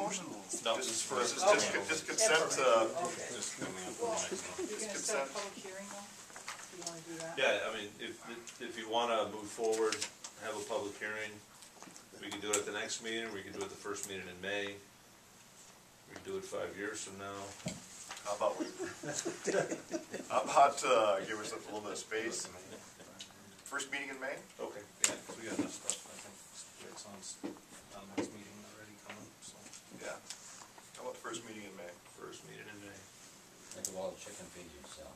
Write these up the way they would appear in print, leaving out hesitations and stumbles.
motion? No, Just Okay. consent, Just coming up Well, with the next one. you're gonna set a public hearing though? Do you wanna do that? Yeah, I mean, if you wanna move forward, have a public hearing, we could do it at the next meeting, we could do it the first meeting in May. We could do it 5 years from now. how about give ourselves a little bit of space? First meeting in May? Okay. Yeah, 'cause we got enough stuff, I think, it's on next meeting already coming, so. Yeah. How about first meeting in May? First meeting in May. Think of all the chicken feed you sell.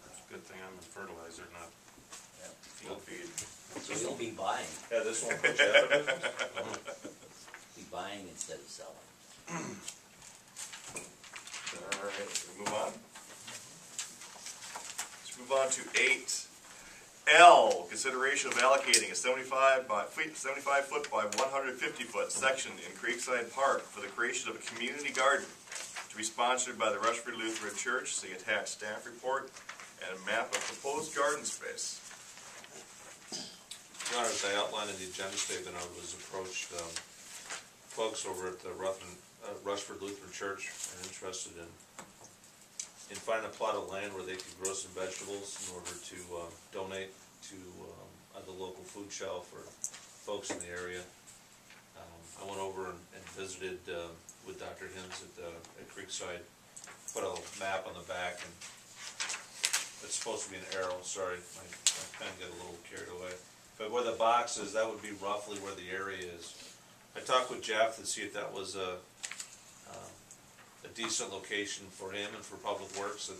It's a good thing I'm in fertilizer, not Field feed. So you'll be buying, Yeah, this one for Jeff. be buying instead of selling. All right, we move on. Let's move on to 8L, consideration of allocating a 75 foot by 150 foot section in Creekside Park for the creation of a community garden to be sponsored by the Rushford Lutheran Church. See attached staff report and a map of proposed garden space. Your Honor, as I outlined in the agenda statement, I was approached, folks over at the Rushford Lutheran Church are interested in finding a plot of land where they could grow some vegetables in order to donate to the local food shelf for folks in the area. I went over and visited with Dr. Hinz at Creekside, put a map on the back, and it's supposed to be an arrow, sorry, my pen got a little carried away. But where the box is, that would be roughly where the area is. I talked with Jeff to see if that was a decent location for him and for Public Works,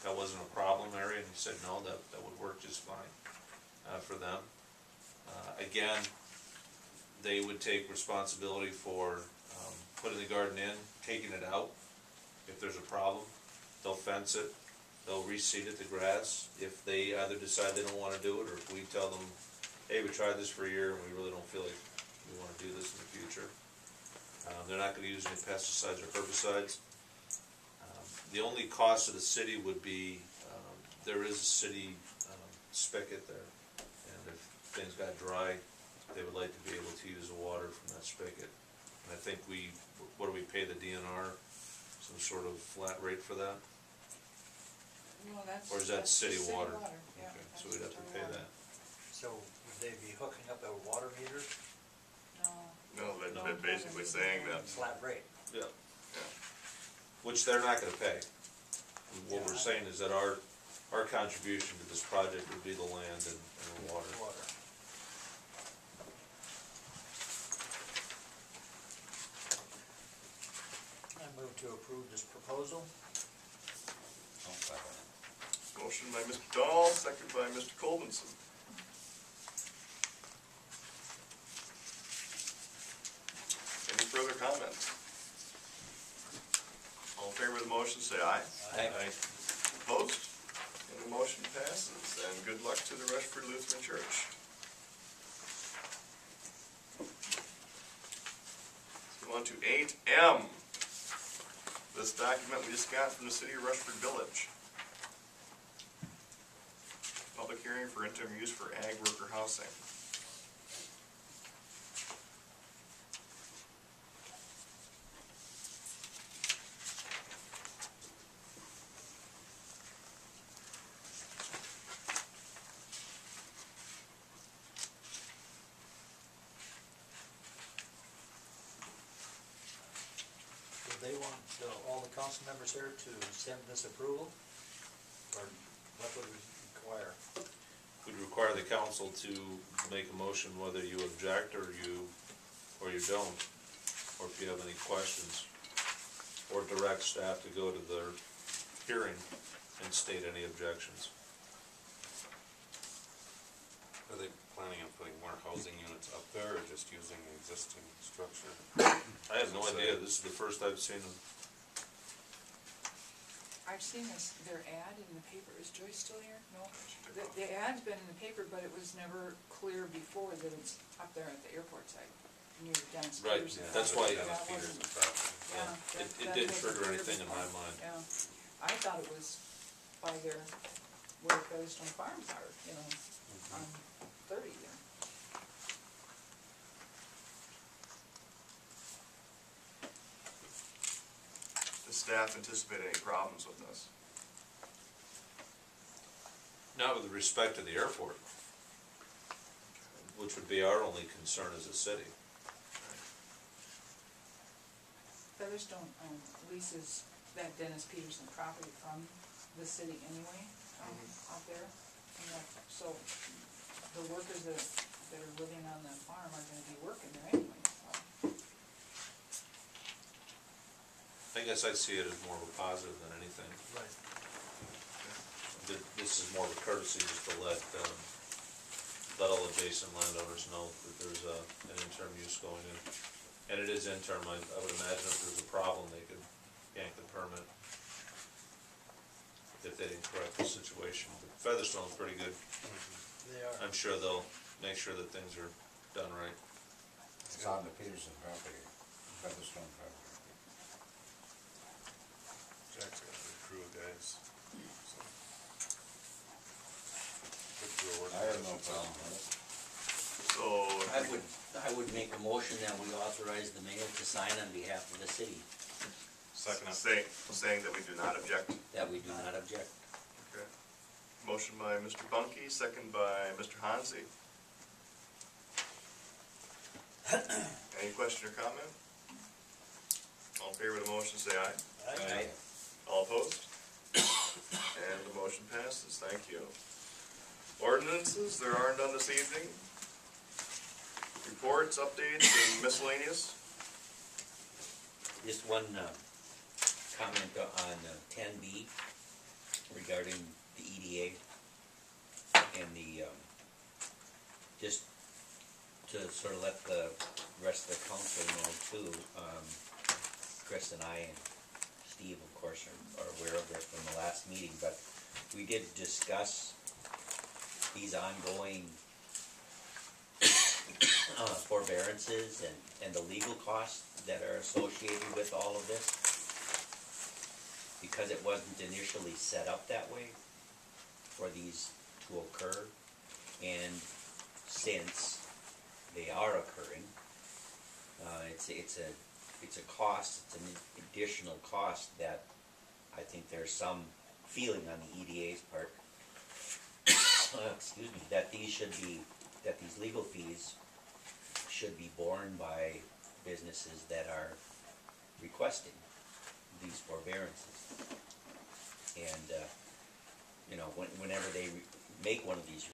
that wasn't a problem area, and he said no, that would work just fine for them. Again, they would take responsibility for putting the garden in, taking it out. If there's a problem, they'll fence it, they'll reseed it, the grass. If they either decide they don't want to do it, or if we tell them, hey, we tried this for a year and we really don't feel like we want to do this in the future. They're not going to use any pesticides or herbicides. The only cost to the city would be, there is a city spigot there, and if things got dry, they would like to be able to use the water from that spigot. And I think what do we pay the DNR? Some sort of flat rate for that? No, that's. Or is that that's city just water? Yeah, Okay, that's so we'd have to just pay our water. that. So would they be hooking up a water meter? No. No, they're basically saying that. Flat rate. Yeah. Which they're not gonna pay. What we're saying is that our contribution to this project would be the land and the water. I move to approve this proposal. I'll second it. Motion by Mr. Dahl, second by Mr. Colvinson. Any further comments? All in favor of the motion, say aye. Aye. Opposed? And the motion passes. And good luck to the Rushford Lutheran Church. Let's go on to 8M. This document we just got from the city of Rushford Village. Public hearing for interim use for ag worker housing. Do they want all the council members here to send this approval? Or what would we require? We'd require the council to make a motion whether you object or you don't, or if you have any questions, or direct staff to go to their hearing and state any objections. Are they planning on putting more housing units up there, or just using the existing structure? I have no idea, this is the first I've seen them. I've seen their ad in the paper. Is Joyce still here? No? The ad's been in the paper, but it was never clear before that it's up there at the airport site, near Dennis Right, Peters. yeah, that's why- That Peters wasn't- and property. Yeah. It that didn't wasn't trigger clear anything in my before. mind. Yeah, I thought it was by their, where Featherstone Farms are, you know, on 30 there. Does staff anticipate any problems with this? Not with respect to the airport, which would be our only concern as a city. Featherstone leases that Dennis Peterson property from the city anyway, out there. And so the workers that are living on the farm are gonna be working there anyway, so. I guess I see it as more of a positive than anything. Right. This is more of a courtesy just to let all adjacent landowners know that there's an interim use going in. And it is interim. I would imagine if there's a problem, they could yank the permit if they didn't correct the situation. But Featherstone's pretty good. They are. I'm sure they'll make sure that things are done right. It's on the Peterson property, Featherstone property. Jack's got a good crew of guys. So. Good crew of I have workers, no should say. problem with it. So, I would make a motion that we authorize the mayor to sign on behalf of the city, Second, saying that we do not object. that we do not object. Okay. Motion by Mr. Bunky, second by Mr. Hansi. Any question or comment? All in favor of the motion, say aye. Aye. All opposed? And the motion passes, thank you. Ordinances, there are none this evening. Reports, updates, and miscellaneous. Just one comment on 10B regarding the EDA and the, just to sort of let the rest of the council know too, Chris and I and Steve, of course, are aware of this from the last meeting, but we did discuss these ongoing forbearances and the legal costs that are associated with all of this, because it wasn't initially set up that way for these to occur, and since they are occurring, it's a cost, it's an additional cost that I think there's some feeling on the EDA's part, excuse me, that these legal fees should be borne by businesses that are requesting these forbearances. And, whenever they make one of these